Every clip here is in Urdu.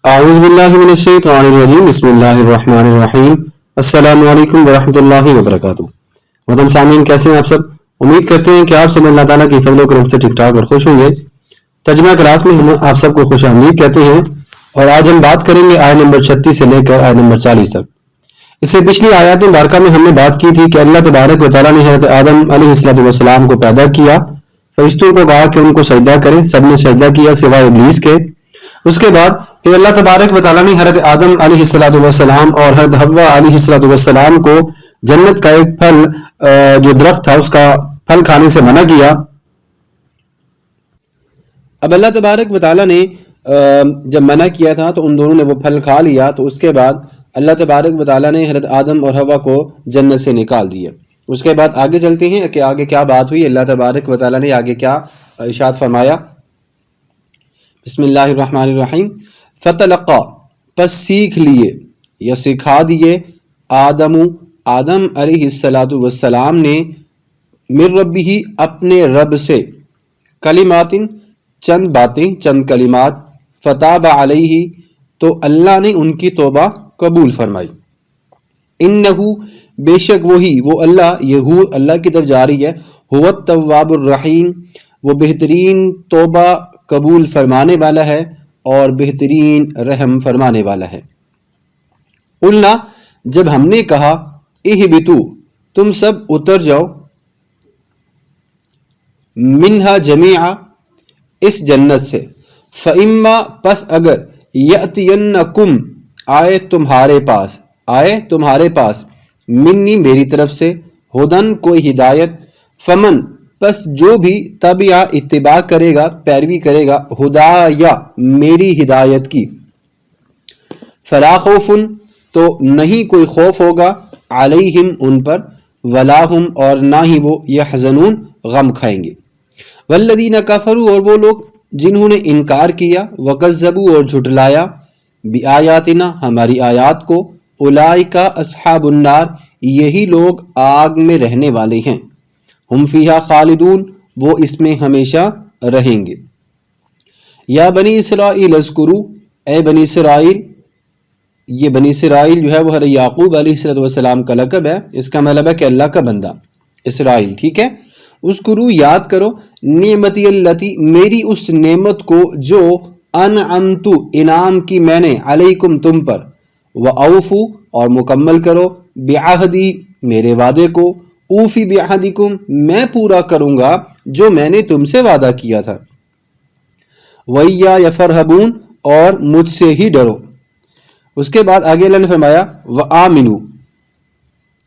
اعوذ باللہ من الشیطان الرجیم بسم اللہ الرحمن الرحیم السلام علیکم ورحمۃ اللہ وبرکاتہ۔ محترم سامعین، کیسے ہیں آپ سب؟ امید کرتے ہیں کہ آپ سب اللہ تعالیٰ کی فضل و کرم سے ٹھیک ٹھاک اور خوش ہوں گے۔ ترجمہ کلاس میں ہم آپ سب کو خوش آمدید کہتے ہیں، اور آج ہم بات کریں گے آیت نمبر 36 سے لے کر آیت نمبر 40 تک۔ اس سے پچھلی آیات مبارکہ میں ہم نے بات کی تھی کہ اللہ تبارک و تعالیٰ نے حضرت آدم علیہ السلام کو پیدا کیا، فرشتوں کو کہا کہ ان کو سجدہ کریں، سب نے سجدہ کیا سوائے ابلیس کے۔ اس کے بعد پھر اللہ تبارک و تعالیٰ نے حضرت آدم علیہ السلام اور حضرت حوا علیہ السلام کو جنت کا ایک پھل جو درخت تھا اس کا پھل کھانے سے منع کیا۔ اب اللہ تبارک و تعالیٰ نے جب منع کیا تھا تو ان دونوں نے وہ پھل کھا لیا، تو اس کے بعد اللہ تبارک و تعالیٰ نے حضرت آدم اور حوا کو جنت سے نکال دیا۔ اس کے بعد آگے چلتے ہیں کہ آگے کیا بات ہوئی، اللہ تبارک و تعالیٰ نے آگے کیا ارشاد فرمایا۔ بسم اللہ الرحمن الرحیم۔ فتلقا، پس سیکھ لیے یا سکھا دیے، آدم علیہ السلام نے، من ربہ، اپنے رب سے، کلمات، چند باتیں، چند کلمات، فتاب علیہ، تو اللہ نے ان کی توبہ قبول فرمائی۔ انہو، بے شک وہی، وہ اللہ، یہ اللہ کی طرف جاری ہے، هو التواب الرحیم، وہ بہترین توبہ قبول فرمانے والا ہے اور بہترین رحم فرمانے والا ہے۔ قلنا، جب ہم نے کہا، اہبتو، تم سب اتر جاؤ، منہا جمیعا، اس جنت سے، فاما، پس اگر، یأتینکم، آئے تمہارے پاس، منی، میری طرف سے، ہدن، کوئی ہدایت، فمن، پس جو بھی، تبع، اتباع کرے گا، پیروی کرے گا، ہدایا، میری ہدایت کی، فلا خوف، تو نہیں کوئی خوف ہوگا، علیہم، ان پر، ولا ہم، اور نہ ہی وہ، یحزنون، غم کھائیں گے۔ والذین کفروا، اور وہ لوگ جنہوں نے انکار کیا، وکذبوا، اور جھٹلایا، بآیاتنا، ہماری آیات کو، اولئک اصحاب النار، یہی لوگ آگ میں رہنے والے ہیں، ہم فیہا خالدون، وہ اس میں ہمیشہ رہیں گے۔ یا بنی اسرائیل اذکروا، اے بنی اسرائیل، یہ بنی اسرائیل جو ہے وہ حضرت یعقوب علیہ السلام کا لقب ہے، اس کا مطلب ہے کہ اللہ کا بندہ، اسرائیل، ٹھیک ہے۔ اذکروا، یاد کرو، نعمتی التی، میری اس نعمت کو جو، انعمت، انعام کی میں نے، علیکم، تم پر، واوفوا، اور مکمل کرو، بعہدی، میرے وعدے کو، اوفی بعہدکم، میں پورا کروں گا جو میں نے تم سے وعدہ کیا تھا، وَإِيَّايَ فَارْهَبُونَ، اور مجھ سے ہی ڈرو۔ اس کے بعد آگے اللہ نے فرمایا، وَآمِنُوا،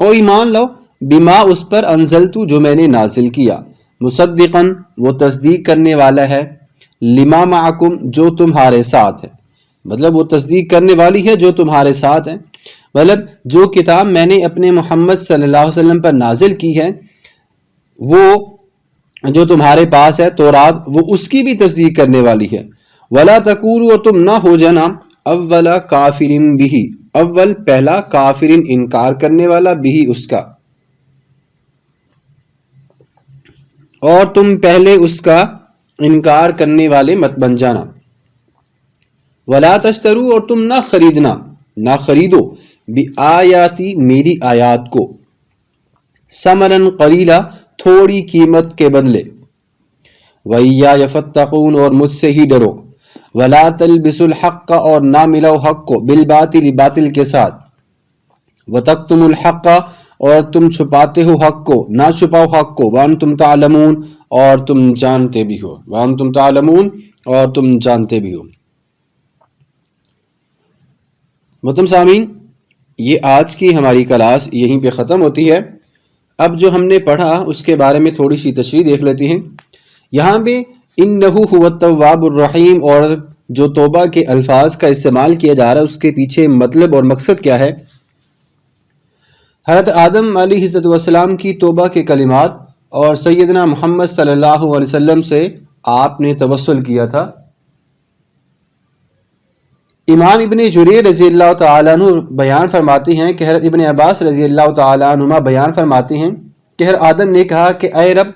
اور ایمان لاؤ، بما، اس پر، انزلتو، جو میں نے نازل کیا، مصدقاً، وہ تصدیق کرنے والا ہے، لما معکم، جو تمہارے ساتھ ہے، مطلب وہ تصدیق کرنے والی ہے جو تمہارے ساتھ ہے، مطلب جو کتاب میں نے اپنے محمد صلی اللہ علیہ وسلم پر نازل کی ہے، وہ جو تمہارے پاس ہے تورات، وہ اس کی بھی تصدیق کرنے والی ہے۔ ولا تکونوا، اور تم نہ ہو جانا، اول کافر بھی، اول پہلا، کافر انکار کرنے والا، بھی اس کا، اور تم پہلے اس کا انکار کرنے والے مت بن جانا۔ ولا تشتروا، اور تم نہ خریدو، بآیاتی، میری آیات کو، ثمنًا قلیلا، تھوڑی قیمت کے بدلے، وَإِيَّايَ فَاتَّقُونَ، اور مجھ سے ہی ڈرو، وَلَا تَلْبِسُوا الْحَقَّ، اور نہ ملاؤ حق کو، بِالْبَاطِلِ، باطل کے ساتھ، وَتَكْتُمُوا الْحَقَّ، اور تم چھپاتے ہو حق کو، نہ چھپاؤ حق کو، وَأَنْتُمْ تَعْلَمُونَ، اور تم جانتے بھی ہو، وَأَنْتُمْ تَعْلَمُونَ، اور تم جانتے بھی ہو۔ محترم سامعین، یہ آج کی ہماری کلاس یہیں پہ ختم ہوتی ہے۔ اب جو ہم نے پڑھا اس کے بارے میں تھوڑی سی تشریح دیکھ لیتے ہیں۔ یہاں پہ انہو هو التواب الرحیم، اور جو توبہ کے الفاظ کا استعمال کیا جا رہا ہے اس کے پیچھے مطلب اور مقصد کیا ہے؟ حضرت آدم علیہ السلام کی توبہ کے کلمات اور سیدنا محمد صلی اللہ علیہ وسلم سے آپ نے توسل کیا تھا۔ امام ابن جریر رضی اللہ تعالیٰ عنہ بیان فرماتے ہیں کہ حضرت ابن عباس رضی اللہ تعالیٰ عنہما بیان فرماتے ہیں کہ حضرت آدم نے کہا کہ اے رب،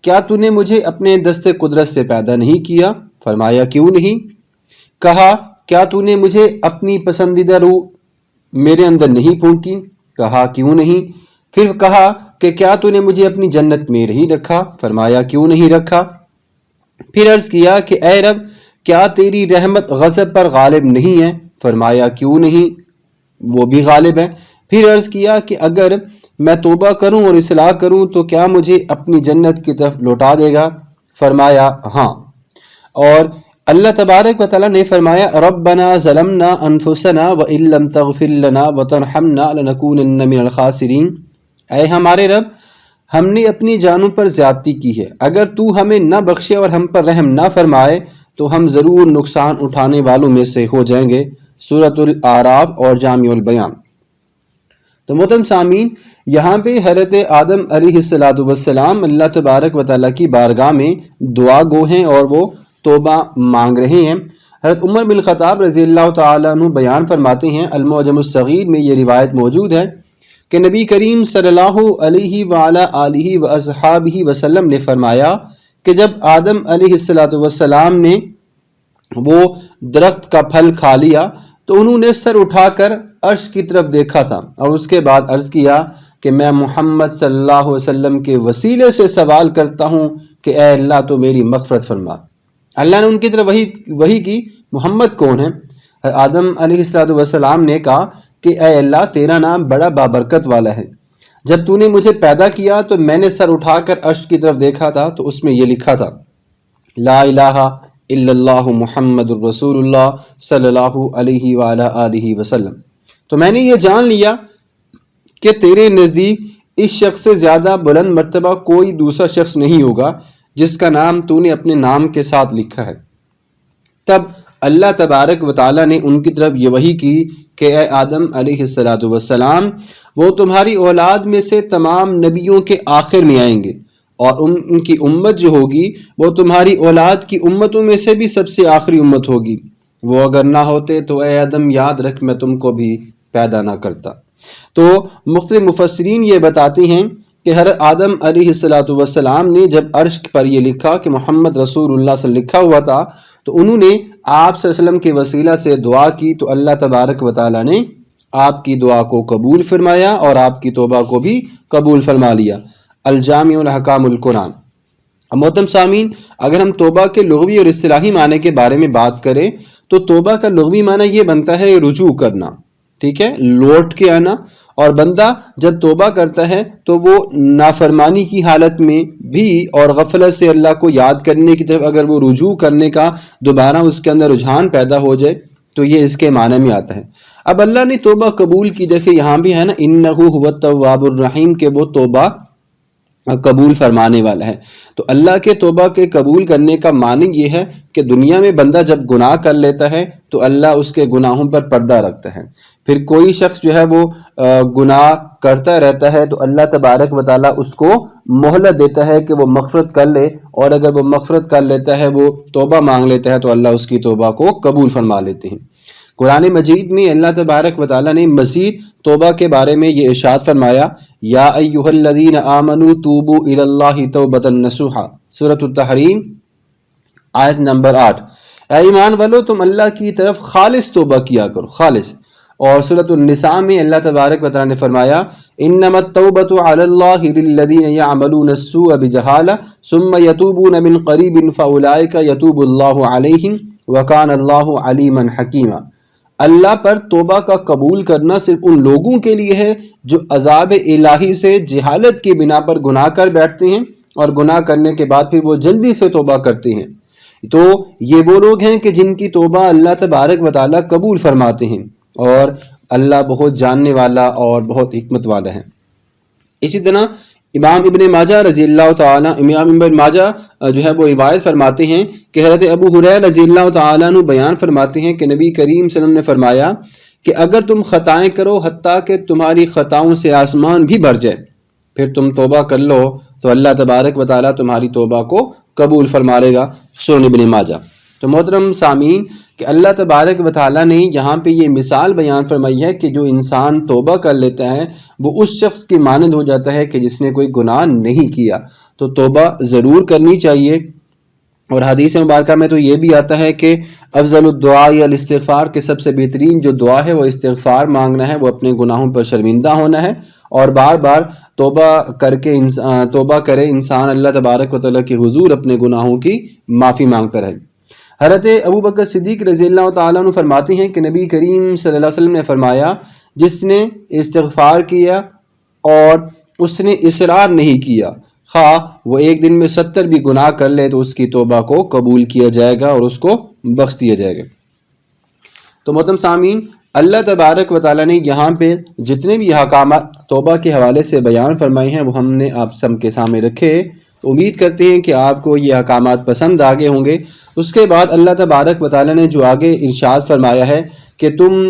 کیا تو نے مجھے اپنے دست قدرت سے پیدا نہیں کیا؟ فرمایا کیوں نہیں؟ کہا کیا تو نے مجھے اپنی پسندیدہ روح میرے اندر نہیں پھونکی؟ کہا کیوں نہیں؟ پھر کہا کہ کیا تو نے مجھے اپنی جنت میں نہیں رکھا؟ فرمایا کیوں نہیں رکھا؟ پھر عرض کیا کہ اے رب کیا تیری رحمت غضب پر غالب نہیں ہے؟ فرمایا کیوں نہیں، وہ بھی غالب ہے۔ پھر عرض کیا کہ اگر میں توبہ کروں اور اصلاح کروں تو کیا مجھے اپنی جنت کی طرف لوٹا دے گا؟ فرمایا ہاں۔ اور اللہ تبارک و تعالیٰ نے فرمایا ربنا ظلمنا انفسنا وان لم تغفر لنا وترحمنا لنکونن من الخاسرین، اے ہمارے رب ہم نے اپنی جانوں پر زیادتی کی ہے، اگر تو ہمیں نہ بخشے اور ہم پر رحم نہ فرمائے تو ہم ضرور نقصان اٹھانے والوں میں سے ہو جائیں گے۔ سورۃ الاعراف اور جامع البیان۔ تو محترم سامعین، یہاں پہ حضرت آدم علیہ السلام اللہ تبارک و تعالیٰ کی بارگاہ میں دعا گو ہیں اور وہ توبہ مانگ رہے ہیں۔ حضرت عمر بن خطاب رضی اللہ تعالیٰ عنہ بیان فرماتے ہیں، المعجم الصغیر میں یہ روایت موجود ہے کہ نبی کریم صلی اللہ علیہ وعلیٰ آلہ واصحابہ وسلم نے فرمایا کہ جب آدم علیہ السلام نے وہ درخت کا پھل کھا لیا تو انہوں نے سر اٹھا کر عرش کی طرف دیکھا تھا اور اس کے بعد عرض کیا کہ میں محمد صلی اللہ علیہ وسلم کے وسیلے سے سوال کرتا ہوں کہ اے اللہ تو میری مغفرت فرما۔ اللہ نے ان کی طرف وحی کی، محمد کون ہے؟ آدم علیہ السلام نے کہا کہ اے اللہ تیرا نام بڑا بابرکت والا ہے، جب تو نے مجھے پیدا کیا تو میں نے سر اٹھا کر عرش کی طرف دیکھا تھا تو اس میں یہ لکھا تھا لا الہ الا اللہ محمد الرسول اللہ صلی اللہ علیہ وآلہ آلہ وسلم۔ تو میں نے یہ جان لیا کہ تیرے نزدیک اس شخص سے زیادہ بلند مرتبہ کوئی دوسرا شخص نہیں ہوگا جس کا نام تو نے اپنے نام کے ساتھ لکھا ہے۔ تب اللہ تبارک و تعالیٰ نے ان کی طرف یہ وحی کی کہ اے آدم علیہ السلام وہ تمہاری اولاد میں سے تمام نبیوں کے آخر میں آئیں گے اور ان کی امت جو ہوگی وہ تمہاری اولاد کی امتوں میں سے بھی سب سے آخری امت ہوگی، وہ اگر نہ ہوتے تو اے آدم یاد رکھ میں تم کو بھی پیدا نہ کرتا۔ تو مختلف مفسرین یہ بتاتے ہیں کہ حضرت آدم علیہ السلام نے جب عرش پر یہ لکھا کہ محمد رسول اللہ صلی اللہ علیہ وسلم لکھا ہوا تھا تو انہوں نے آپ صلی اللہ علیہ وسلم کے وسیلہ سے دعا کی تو اللہ تبارک و تعالیٰ نے آپ کی دعا کو قبول فرمایا اور آپ کی توبہ کو بھی قبول فرما لیا۔ الجامع الاحکام القرآن۔ محترم سامعین، اگر ہم توبہ کے لغوی اور اصطلاحی معنی کے بارے میں بات کریں تو توبہ کا لغوی معنی یہ بنتا ہے رجوع کرنا، ٹھیک ہے، لوٹ کے آنا۔ اور بندہ جب توبہ کرتا ہے تو وہ نافرمانی کی حالت میں بھی اور غفلت سے اللہ کو یاد کرنے کی طرف اگر وہ رجوع کرنے کا دوبارہ اس کے اندر رجحان پیدا ہو جائے تو یہ اس کے معنی میں آتا ہے۔ اب اللہ نے توبہ قبول کی، دیکھیں یہاں بھی ہے نا انہ هو التواب الرحیم کہ وہ توبہ قبول فرمانے والا ہے۔ تو اللہ کے توبہ کے قبول کرنے کا معنی یہ ہے کہ دنیا میں بندہ جب گناہ کر لیتا ہے تو اللہ اس کے گناہوں پر پردہ رکھتا ہے، پھر کوئی شخص جو ہے وہ گناہ کرتا رہتا ہے تو اللہ تبارک و تعالیٰ اس کو مہلت دیتا ہے کہ وہ مغفرت کر لے، اور اگر وہ مغفرت کر لیتا ہے، وہ توبہ مانگ لیتا ہے تو اللہ اس کی توبہ کو قبول فرما لیتے ہیں۔ قرآن مجید میں اللہ تبارک و تعالیٰ نے مزید توبہ کے بارے میں یہ ارشاد فرمایا یا ایھا الذین آمنوا توبوا الی اللہ توبۃ نصوحا، سورۃ التحریم آیت نمبر 8۔ اے ایمان والو تم اللہ کی طرف خالص توبہ کیا کرو، خالص۔ اور سورۃ النساء میں اللہ تبارک و تعالیٰ نے فرمایا انما التوبۃ علی اللہ للذین یعملون السوء بجہالہ ثم یتوبون من قریب فاولئک یتوب اللہ علیہم وکان اللہ علیما حکیما۔ اللہ پر توبہ کا قبول کرنا صرف ان لوگوں کے لیے ہے جو عذاب الہی سے جہالت کی بنا پر گناہ کر بیٹھتے ہیں اور گناہ کرنے کے بعد پھر وہ جلدی سے توبہ کرتے ہیں۔ تو یہ وہ لوگ ہیں کہ جن کی توبہ اللہ تبارک و تعالیٰ قبول فرماتے ہیں، اور اللہ بہت جاننے والا اور بہت حکمت والا ہے۔ اسی طرح امام ابن ماجہ رضی اللہ تعالیٰ امام ابن ماجہ جو ہے وہ روایت فرماتے ہیں کہ حضرت ابو ہریرہ رضی اللہ تعالیٰ عنہ بیان فرماتے ہیں کہ نبی کریم صلی اللہ علیہ وسلم نے فرمایا کہ اگر تم خطائیں کرو حتیٰ کہ تمہاری خطاؤں سے آسمان بھی بھر جائے، پھر تم توبہ کر لو تو اللہ تبارک و تعالیٰ تمہاری توبہ کو قبول فرما لے گا، سنن ابن ماجہ۔ تو محترم سامعین کہ اللہ تبارک و تعالیٰ نے یہاں پہ یہ مثال بیان فرمائی ہے کہ جو انسان توبہ کر لیتا ہے وہ اس شخص کی مانند ہو جاتا ہے کہ جس نے کوئی گناہ نہیں کیا۔ تو توبہ ضرور کرنی چاہیے، اور حدیث مبارکہ میں تو یہ بھی آتا ہے کہ افضل الدعاء الاستغفار، کہ سب سے بہترین جو دعا ہے وہ استغفار مانگنا ہے، وہ اپنے گناہوں پر شرمندہ ہونا ہے اور بار بار توبہ کرے انسان اللہ تبارک و تعالیٰ کے حضور اپنے گناہوں کی معافی مانگتا رہے۔ حضرت ابو بکر صدیق رضی اللہ تعالیٰ عنہ فرماتے ہیں کہ نبی کریم صلی اللہ علیہ وسلم نے فرمایا، جس نے استغفار کیا اور اس نے اصرار نہیں کیا، خواہ وہ ایک دن میں 70 بھی گناہ کر لے تو اس کی توبہ کو قبول کیا جائے گا اور اس کو بخش دیا جائے گا۔ تو محترم سامعین، اللہ تبارک و تعالیٰ نے یہاں پہ جتنے بھی احکامات توبہ کے حوالے سے بیان فرمائے ہیں وہ ہم نے آپ سب کے سامنے رکھے۔ امید کرتے ہیں کہ آپ کو یہ احکامات پسند آگے ہوں گے۔ اس کے بعد اللہ تبارک و تعالیٰ نے جو آگے ارشاد فرمایا ہے کہ تم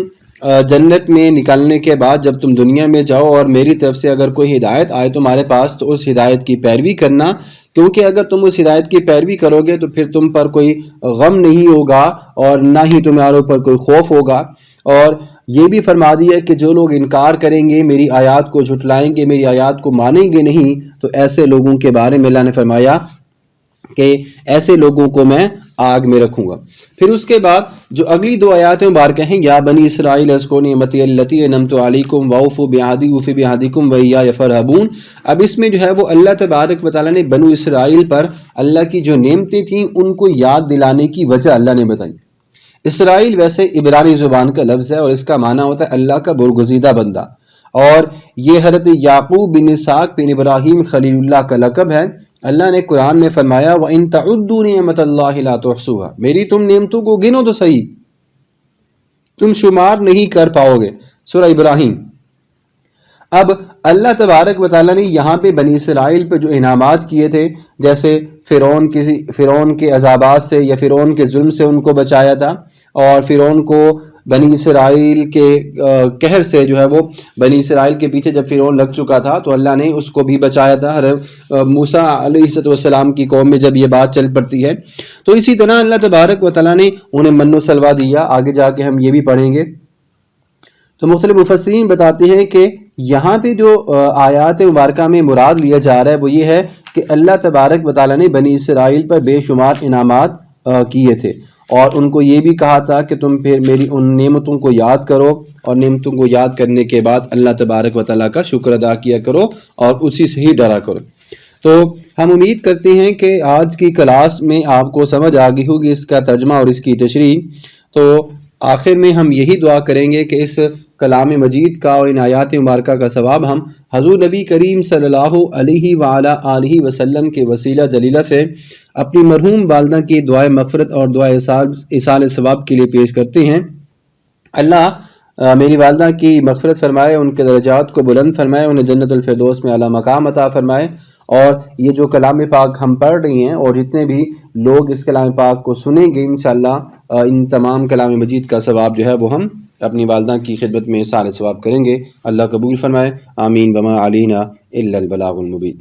جنت میں نکلنے کے بعد جب تم دنیا میں جاؤ اور میری طرف سے اگر کوئی ہدایت آئے تمہارے پاس تو اس ہدایت کی پیروی کرنا، کیونکہ اگر تم اس ہدایت کی پیروی کرو گے تو پھر تم پر کوئی غم نہیں ہوگا اور نہ ہی تمہارے اوپر کوئی خوف ہوگا۔ اور یہ بھی فرما دیا کہ جو لوگ انکار کریں گے، میری آیات کو جھٹلائیں گے، میری آیات کو مانیں گے نہیں، تو ایسے لوگوں کے بارے میں اللہ نے فرمایا کہ ایسے لوگوں کو میں آگ میں رکھوں گا۔ پھر اس کے بعد جو اگلی 2 آیات مبارکہ ہیں، یا بنی اسرائیل اذکروا نعمتی التی انعمت علیکم واوفوا بعہدی اوف بعہدکم وایای فارہبون۔ اب اس میں جو ہے وہ اللہ تبارک و تعالیٰ نے بنو اسرائیل پر اللہ کی جو نعمتیں تھیں ان کو یاد دلانے کی وجہ اللہ نے بتائی۔ اسرائیل ویسے عبرانی زبان کا لفظ ہے اور اس کا معنی ہوتا ہے اللہ کا برگزیدہ بندہ، اور یہ حضرت یعقوب بن اسحاق بن ابراہیم خلیل اللہ کا لقب ہے۔ اللہ نے قرآن میں فرمایا وَإِن تَعُدُّوا نِعْمَتَ اللَّهِ لَا تُحْصُوهَا، میری تم نعمتوں کو گنو تو صحیح، تم شمار نہیں کر پاؤ گے۔ سورہ ابراہیم۔ اب اللہ تبارک و تعالیٰ نے یہاں پہ بنی اسرائیل پہ جو انعامات کیے تھے، جیسے فرعون کے عذابات سے یا فرعون کے ظلم سے ان کو بچایا تھا، اور فرعون کو بنی اسرائیل کے قہر سے جو ہے وہ بنی اسرائیل کے پیچھے جب فرعون لگ چکا تھا تو اللہ نے اس کو بھی بچایا تھا، حضرت موسیٰ علیہ السلام کی قوم میں جب یہ بات چل پڑتی ہے۔ تو اسی طرح اللہ تبارک و تعالیٰ نے انہیں من و سلوہ دیا، آگے جا کے ہم یہ بھی پڑھیں گے۔ تو مختلف مفسرین بتاتے ہیں کہ یہاں پہ جو آیات مبارکہ میں مراد لیا جا رہا ہے وہ یہ ہے کہ اللہ تبارک و تعالیٰ نے بنی اسرائیل پر بے شمار انعامات کیے تھے، اور ان کو یہ بھی کہا تھا کہ تم پھر میری ان نعمتوں کو یاد کرو، اور نعمتوں کو یاد کرنے کے بعد اللہ تبارک و تعالیٰ کا شکر ادا کیا کرو اور اسی سے ہی ڈرا کرو۔ تو ہم امید کرتے ہیں کہ آج کی کلاس میں آپ کو سمجھ آ گئی ہوگی اس کا ترجمہ اور اس کی تشریح۔ تو آخر میں ہم یہی دعا کریں گے کہ اس کلام مجید کا اور ان آیات مبارکہ کا ثواب ہم حضور نبی کریم صلی اللہ علیہ وعلی آلہ وسلم کے وسیلہ جلیلہ سے اپنی مرحوم والدہ کی دعائے مغفرت اور دعائے ایصال ثواب کے لیے پیش کرتے ہیں۔ اللہ میری والدہ کی مغفرت فرمائے، ان کے درجات کو بلند فرمائے، انہیں جنت الفردوس میں اعلیٰ مقام عطا فرمائے، اور یہ جو کلام پاک ہم پڑھ رہے ہیں اور جتنے بھی لوگ اس کلام پاک کو سنیں گے انشاءاللہ ان تمام کلام مجید کا ثواب جو ہے وہ ہم اپنی والدہ کی خدمت میں ایصال ثواب کریں گے۔ اللہ قبول فرمائے، آمین۔ وما علینا الا البلاغ المبین۔